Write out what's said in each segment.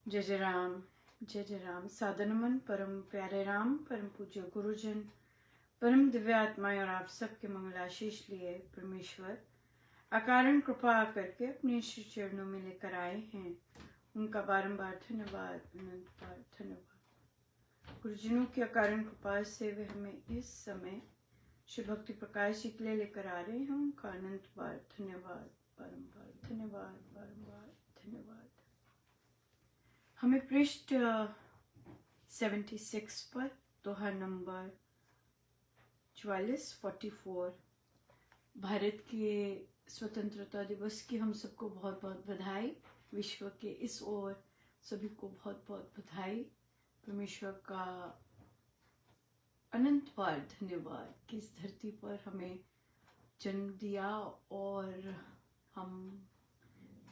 जय जय राम, जय जय राम। साधनमन परम प्यारे राम, परम पूज्य गुरुजन, परम दिव्य आत्माएं और आप सबके मंगल आशीष लिए परमेश्वर अकारण कृपा करके अपने श्री चरणों में लेकर आए हैं। उनका बारंबार धन्यवाद, अनंत बार धन्यवाद। गुरुजनों की अकारण कृपा से वे हमें इस समय श्री भक्ति प्रकाश जी के लिए लेकर आ रहे हैं। उनका अनंत बार धन्यवाद, बारंबार धन्यवाद, बारंबार धन्यवाद। हमें पृष्ठ 76 पर दोहा नंबर 44 भारत के स्वतंत्रता दिवस की हम सबको बहुत बहुत बधाई। विश्व के इस ओर सभी को बहुत बहुत बधाई। परमेश्वर का अनंत बार धन्यवाद कि इस धरती पर हमें जन्म दिया और हम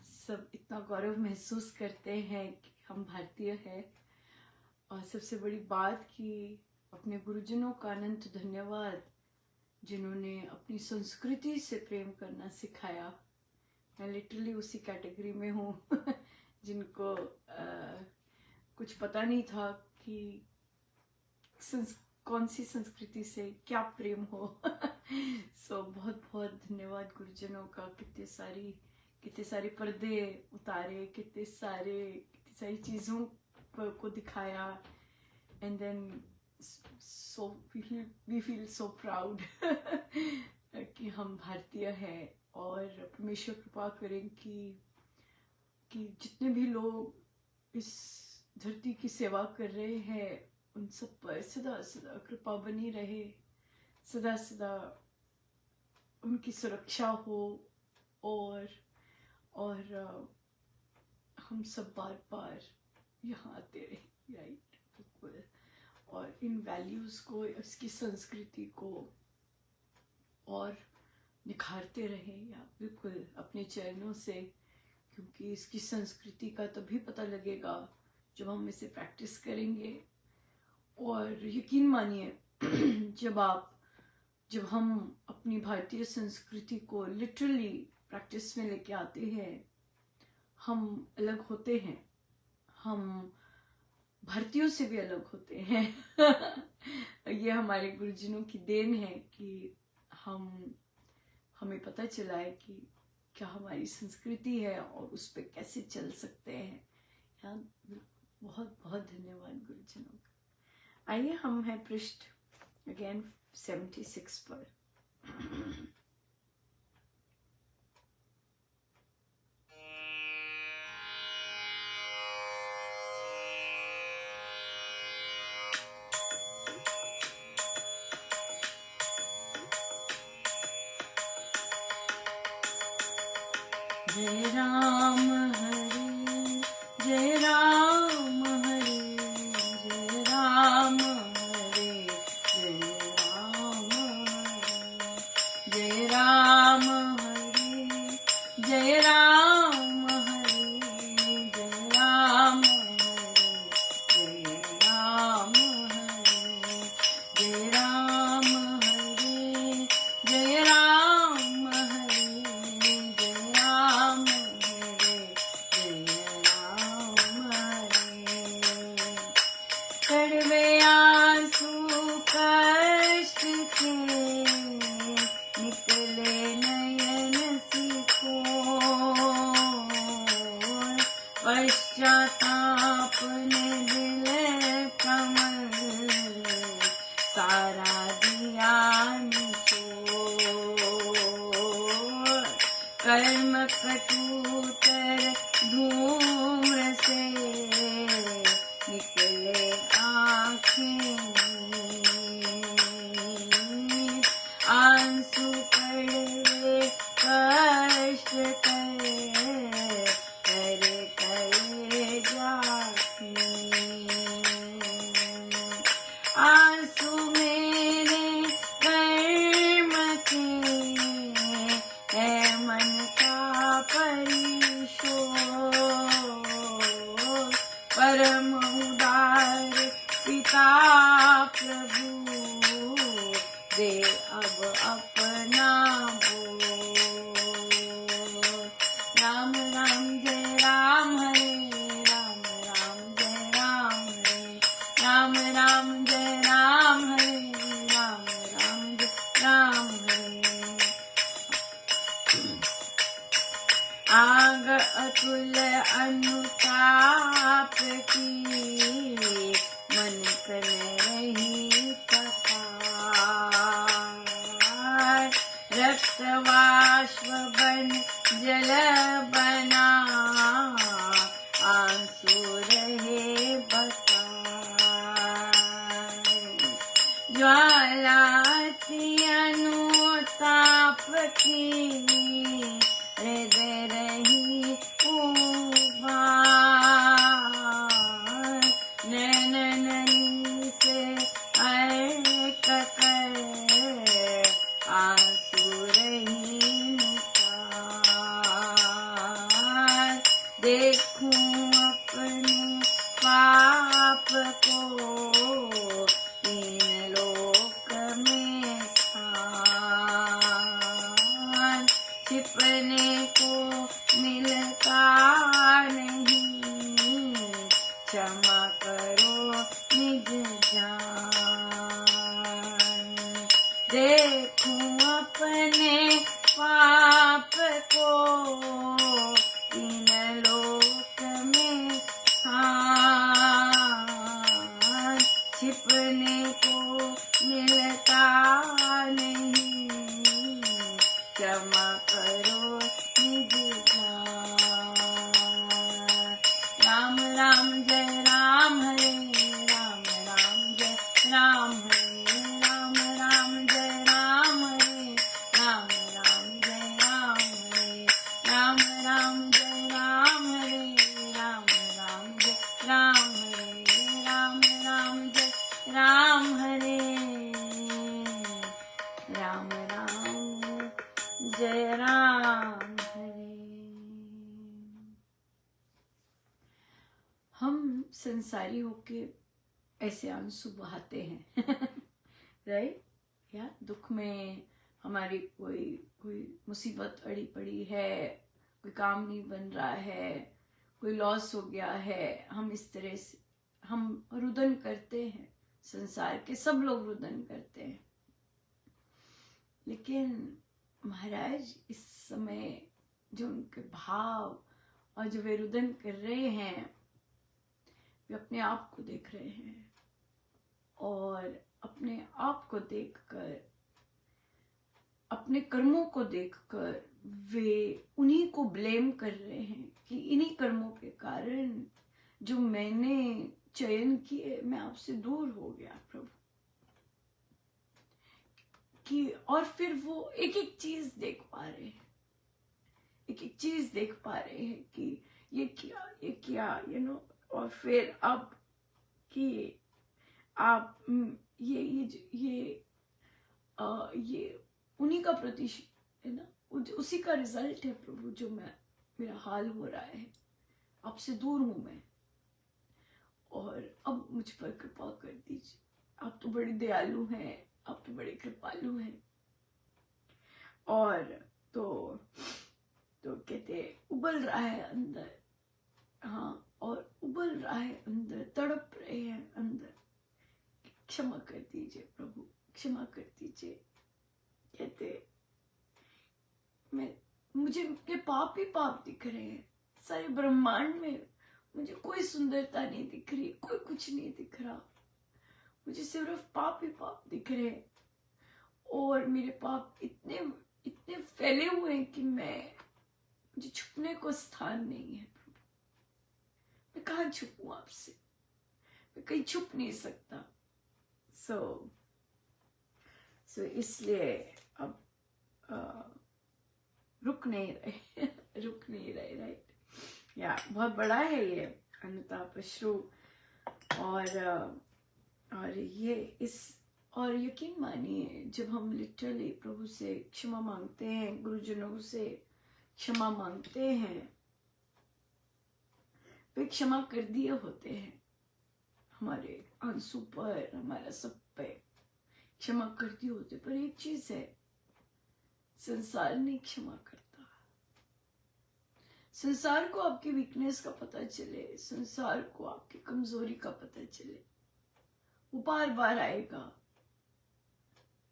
सब इतना गौरव महसूस करते हैं कि हम भारतीय हैं। और सबसे बड़ी बात कि अपने गुरुजनों का अनंत धन्यवाद जिन्होंने अपनी संस्कृति से प्रेम करना सिखाया। मैं लिटरली उसी कैटेगरी में हूँ जिनको कुछ पता नहीं था कि कौन सी संस्कृति से क्या प्रेम हो। सो बहुत बहुत धन्यवाद गुरुजनों का। कितने सारे पर्दे उतारे, कितनी सारी चीज़ों को दिखाया। And then so we feel so proud कि हम भारतीय हैं। और परमेश्वर कृपा करें कि जितने भी लोग इस धरती की सेवा कर रहे हैं उन सब पर सदा सदा कृपा बनी रहे, सदा सदा उनकी सुरक्षा हो और हम सब बार बार यहाँ आते रहे। राइट, बिल्कुल। और इन वैल्यूज़ को, इसकी संस्कृति को और निखारते रहें या बिल्कुल अपने चरणों से, क्योंकि इसकी संस्कृति का तभी पता लगेगा जब हम इसे प्रैक्टिस करेंगे। और यकीन मानिए जब हम अपनी भारतीय संस्कृति को लिटरली प्रैक्टिस में लेके आते हैं, हम अलग होते हैं। हम भारतीयों से भी अलग होते हैं। ये हमारे गुरुजनों की देन है कि हमें पता चला है कि क्या हमारी संस्कृति है और उस पर कैसे चल सकते हैं। यहाँ बहुत बहुत धन्यवाद गुरुजनों का। आइए हम हैं पृष्ठ अगेन 76 पर। जय राम हरे, जय राम हरे, जय राम हरे, जय राम हरे, जय राम हरे, जय राम हरे, जय राम हरे, जय राम हरे, जय राम हरे, जय राम हरे, जय राम हरे, जय राम हरे। कड़वे आंसू कष्ट के निकले नयन सिको, पश्चाताप ने दिल कमल सारा दिया निचोड़। कर्म कटूतर धूम्र से निकले आँखें नीर, आंसू कड़वे कष्ट करे करे जाती। आंसू मेरे कर्म के है मन का परिशोध, परम उदार पिता प्रभु दे अब अपना बोध। राम राम जय राम हरे, राम राम आंसू रहे बसाए। ज्वाला की अनुताप की हृदय रही उबार। नैन नली से अटक कर आंसू रही निकार। देखूं अपने पाप को तीन लोक में स्थान। छिपने को मिलता नहीं, क्षमा करो निज जान। देखूं अपने पाप को तीन लोक में स्थान। छिपने को मिलता नहीं, क्षमा करो निज जान। राम राम जय राम हरे राम, राम जय राम हरे राम, राम जय राम हरे राम, राम जय राम हरे राम, राम जय राम हरे राम, राम जय राम हरे राम, राम जय राम हरे राम, राम जय राम हरे। हम संसारी होके ऐसे आंसू बहाते हैं राइट। या दुख में हमारी कोई कोई मुसीबत अड़ी पड़ी है, कोई काम नहीं बन रहा है, कोई लॉस हो गया है, हम इस तरह से हम रुदन करते हैं। संसार के सब लोग रुदन करते हैं, लेकिन महाराज इस समय जो उनके भाव और जो वे रुदन कर रहे हैं, वे अपने आप को देख रहे हैं और अपने आप को देखकर, अपने कर्मों को देखकर वे उन्हीं को ब्लेम कर रहे हैं कि इन्हीं कर्मों के कारण जो मैंने चयन किए, मैं आपसे दूर हो गया प्रभु। कि और फिर वो एक एक चीज देख पा रहे हैं, एक एक चीज देख पा रहे हैं कि ये किया और फिर अब कि आप ये उन्हीं का प्रतिशत है ना, उसी का रिजल्ट है प्रभु जो मेरा हाल हो रहा है। आपसे दूर हूं मैं और अब मुझ पर कृपा कर दीजिए। आप तो बड़े दयालु हैं, आप तो बड़े कृपालु हैं। और तो कहते उबल रहा है अंदर, हाँ, और उबल रहा है अंदर, तड़प रहे हैं अंदर। क्षमा कर दीजिए प्रभु, क्षमा कर दीजिए। कहते मुझे के पाप ही पाप दिख रहे हैं। सारे ब्रह्मांड में मुझे कोई सुंदरता नहीं दिख रही, कोई कुछ नहीं दिख रहा। मुझे सिर्फ पाप ही पाप दिख रहे हैं और मेरे पाप इतने इतने फैले हुए हैं कि मुझे छुपने को स्थान नहीं है प्रभु। मैं कहाँ छुपूं आपसे, मैं कहीं छुप नहीं सकता। सो इसलिए अब रुक नहीं रहे राइट। या बहुत बड़ा है ये अनुताप अश्रु। और ये और यकीन मानिए, जब हम लिटरली प्रभु से क्षमा मांगते हैं, गुरुजनों से क्षमा मांगते हैं, वे क्षमा कर दिए होते हैं। हमारे आंसू पर, हमारा सब पे क्षमा कर दिए होते। पर एक चीज है, संसार नहीं क्षमा करता। संसार को आपकी वीकनेस का पता चले, संसार को आपकी कमजोरी का पता चले, वो बार बार आएगा,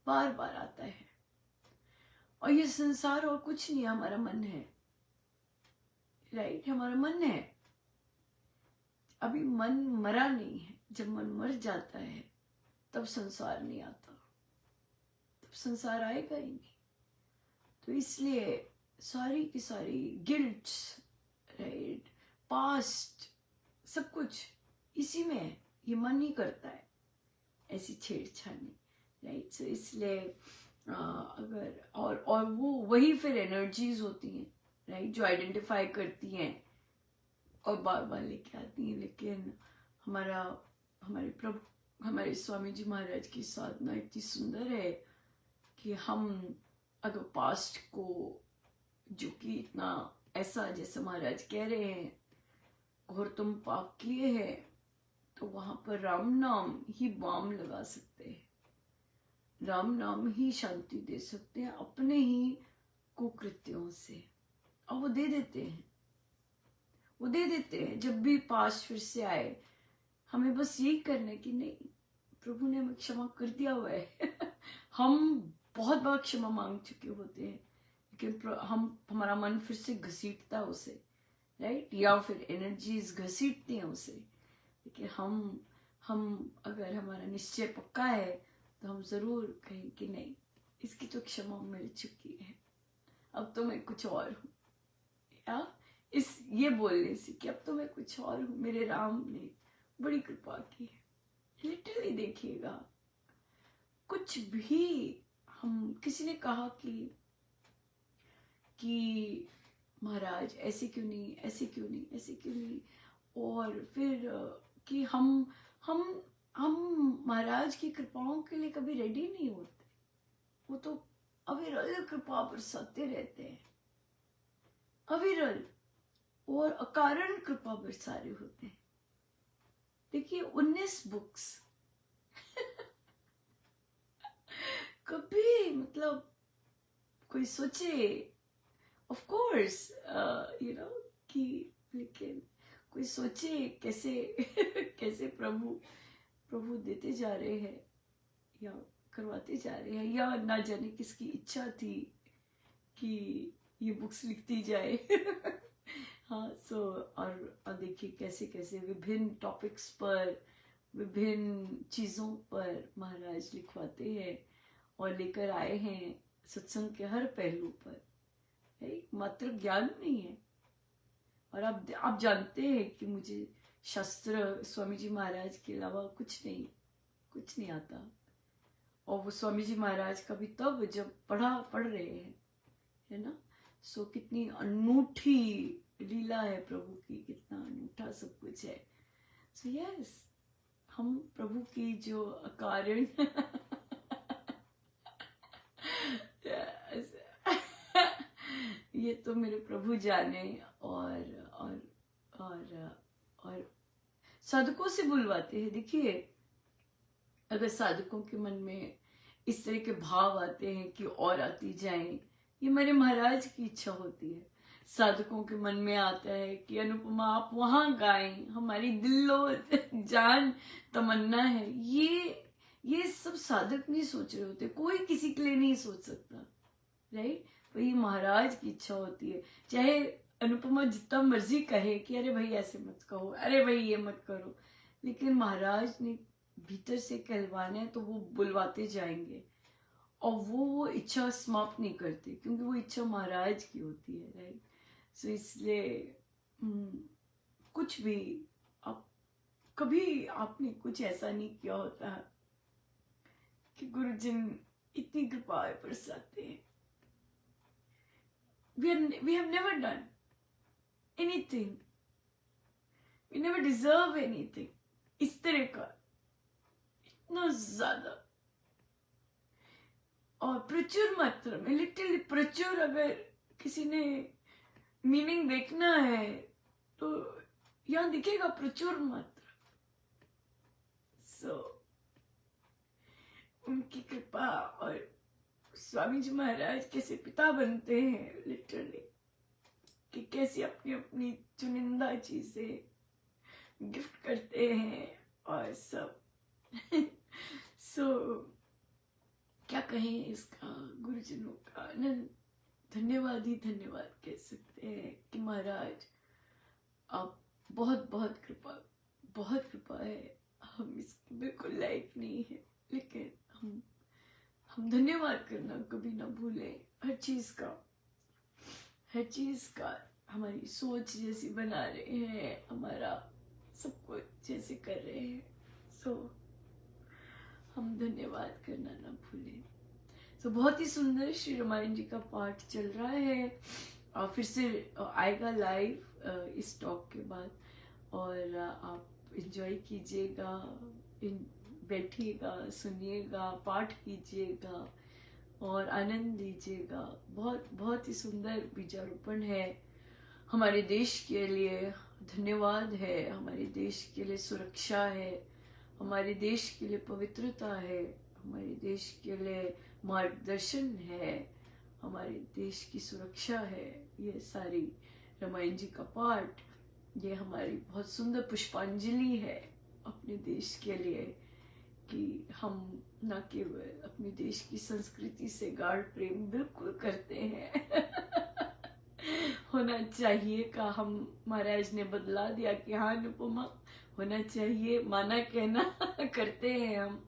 बार बार आता है। और ये संसार और कुछ नहीं, हमारा मन है राइट, हमारा मन है। अभी मन मरा नहीं है। जब मन मर जाता है तब संसार नहीं आता, तब संसार आएगा ही नहीं। तो इसलिए सारी की सारी गिल्ट्स राइट, पास्ट सब कुछ इसी में है, ये मन ही करता है ऐसी छेड़छाड़ी, राइट। सो इसलिए अगर और वो वही फिर एनर्जीज होती हैं, राइट, जो आइडेंटिफाई करती हैं और बार बार लेके आती हैं। लेकिन हमारे प्रभु, हमारे स्वामी जी महाराज की साधना इतनी सुंदर है कि हम अगर पास्ट को, जो कि इतना ऐसा जैसे महाराज कह रहे हैं और तुम पाप किए हैं, तो वहां पर राम नाम ही बाम लगा सकते हैं, राम नाम ही शांति दे सकते हैं अपने ही कुकृत्यों से। और वो दे देते हैं, वो दे देते हैं। जब भी पास फिर से आए, हमें बस यही करना है कि नहीं, प्रभु ने हमें क्षमा कर दिया हुआ है हम बहुत बार क्षमा मांग चुके होते हैं, लेकिन हमारा मन फिर से घसीटता है उसे, राइट, या फिर एनर्जीज घसीटती हैं उसे। लेकिन हम अगर हमारा निश्चय पक्का है तो हम जरूर कहें कि नहीं, इसकी तो क्षमा मिल चुकी है, अब तो मैं कुछ और हूँ। या ये बोलने से कि अब तो मैं कुछ और हूँ, मेरे राम ने बड़ी कृपा की है। लिटरली देखिएगा, कुछ भी हम, किसी ने कहा कि महाराज ऐसे क्यों नहीं, ऐसे क्यों नहीं, ऐसे क्यों नहीं, और फिर कि हम महाराज की कृपाओं के लिए कभी रेडी नहीं होते। वो तो अविरल कृपा बरसाते रहते हैं, अविरल और अकारण कृपा बरसा रहे होते हैं। देखिए 19 बुक्स कभी मतलब कोई सोचे, ऑफ कोर्स कि, लेकिन कोई सोचे कैसे कैसे प्रभु देते जा रहे हैं या करवाते जा रहे हैं, या ना जाने किसकी इच्छा थी कि ये बुक्स लिखती जाए हाँ। सो और देखिए कैसे कैसे विभिन्न टॉपिक्स पर, विभिन्न चीज़ों पर महाराज लिखवाते हैं और लेकर आए हैं सत्संग के हर पहलू पर। मात्र ज्ञान नहीं है। और आप जानते हैं कि मुझे शास्त्र स्वामी जी महाराज के अलावा कुछ नहीं आता। और वो स्वामी जी महाराज का भी तब जब पढ़ रहे हैं, है ना। सो कितनी अनूठी लीला है प्रभु की, कितना अनूठा सब कुछ है। सो यस, हम प्रभु की जो अकारण ये तो मेरे प्रभु जाने। और साधकों से बुलवाते हैं। देखिए अगर साधकों के मन में इस तरह के भाव आते हैं कि और आती जाएं, ये मेरे महाराज की इच्छा होती है। साधकों के मन में आता है कि अनुपमा आप वहां गाएं, हमारी दिलो जान तमन्ना है। ये सब साधक नहीं सोच रहे होते, कोई किसी के लिए नहीं सोच सकता, राइट। वही महाराज की इच्छा होती है। चाहे अनुपमा जितना मर्जी कहे कि अरे भाई ऐसे मत कहो, अरे भाई ये मत करो, लेकिन महाराज ने भीतर से कहलवाना है तो वो बुलवाते जाएंगे। और वो इच्छा समाप्त नहीं करते, क्योंकि वो इच्छा महाराज की होती है, राइट। सो इसलिए कुछ भी कभी आपने कुछ ऐसा नहीं किया होता कि गुरुजन इतनी कृपा बरसाते हैं। We have never done anything. We never deserve anything. इस तरह का इतना ज्यादा और प्रचुर मात्रा में, लिटरली प्रचुर। अगर किसी ने मीनिंग देखना है तो यहाँ दिखेगा प्रचुर मात्रा। सो उनकी कृपा और स्वामी जी महाराज कैसे पिता बनते हैं, लिटरली, कि कैसे अपनी अपनी चुनिंदा चीजें गिफ्ट करते हैं और सब सो क्या कहें इसका, गुरुजनों का अनंत धन्यवाद ही धन्यवाद कह सकते हैं कि महाराज आप बहुत बहुत कृपा है। हम इसकी बिल्कुल लायक नहीं है, लेकिन हम धन्यवाद करना कभी ना भूलें। हर चीज का हमारी सोच जैसी बना रहे हैं, हमारा सब कुछ जैसे कर रहे हैं। सो हम धन्यवाद करना ना भूलें। सो बहुत ही सुंदर श्री रामायण जी का पाठ चल रहा है और फिर से आएगा लाइव इस टॉक के बाद। और आप एंजॉय कीजिएगा, बैठिएगा, सुनिएगा, पाठ कीजिएगा और आनंद लीजिएगा। बहुत बहुत ही सुंदर बीजारोपण है हमारे देश के लिए। धन्यवाद है, हमारे देश के लिए सुरक्षा है, हमारे देश के लिए पवित्रता है, हमारे देश के लिए मार्गदर्शन है, हमारे देश की सुरक्षा है। ये सारी रामायण जी का पाठ, ये हमारी बहुत सुंदर पुष्पांजलि है अपने देश के लिए कि हम न केवल अपने देश की संस्कृति से गाढ़ प्रेम बिल्कुल करते हैं होना चाहिए का हम महाराज ने बदला दिया कि हाँ अनुपमा होना चाहिए, माना कहना करते हैं हम,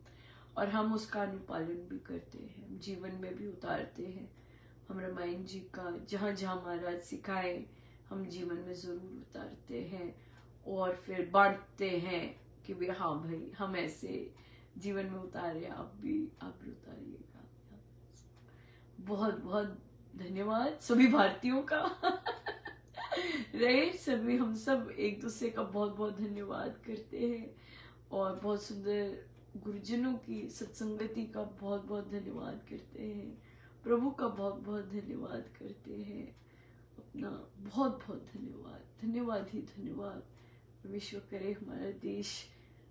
और हम उसका अनुपालन भी करते हैं, जीवन में भी उतारते हैं। हम रामायण जी का जहाँ जहाँ महाराज सिखाए हम जीवन में जरूर उतारते हैं और फिर बांटते हैं कि भाई हाँ भाई हम ऐसे जीवन में उतारे, आप भी उतारिएगा। बहुत बहुत धन्यवाद सभी भारतीयों का राइट, सभी हम सब एक दूसरे का बहुत बहुत धन्यवाद करते हैं और बहुत सुंदर गुरुजनों की सत्संगति का बहुत बहुत धन्यवाद करते हैं, प्रभु का बहुत बहुत धन्यवाद करते हैं, अपना बहुत बहुत धन्यवाद, धन्यवाद ही धन्यवाद। विश्व करे हमारा देश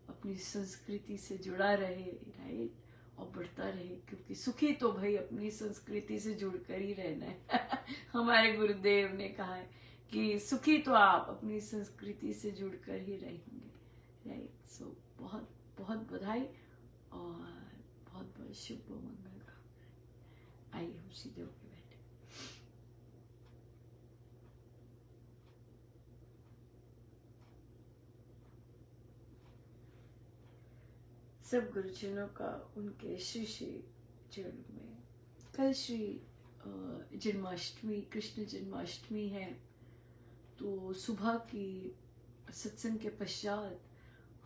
अपनी संस्कृति से जुड़ा रहे, राइट, और बढ़ता रहे, क्योंकि सुखी तो भाई अपनी संस्कृति से जुड़कर ही रहना है हमारे गुरुदेव ने कहा है कि सुखी तो आप अपनी संस्कृति से जुड़कर ही रहेंगे, राइट। सो बहुत बहुत बधाई और बहुत बहुत शुभ मंगल का। आइए हम सीधे होके बैठे। सब गुरुजनों का उनके श्री श्री चरणों में। कल श्री जन्माष्टमी, कृष्ण जन्माष्टमी है, तो सुबह की सत्संग के पश्चात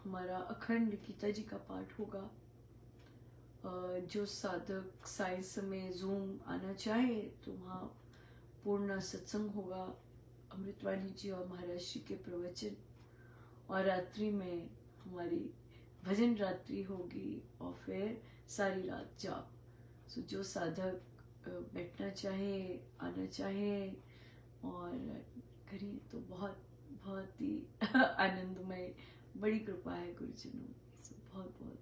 हमारा अखंड गीता जी का पाठ होगा। जो साधक साय समय जूम आना चाहे तो वहाँ पूर्ण सत्संग होगा, अमृतवाणी जी और महाराज जी के प्रवचन, और रात्रि में हमारी भजन रात्रि होगी और फिर सारी रात जाप। सो जो साधक बैठना चाहे, आना चाहे और करें तो बहुत बहुत ही आनंदमय, बड़ी कृपा है गुरुजनों। सो बहुत बहुत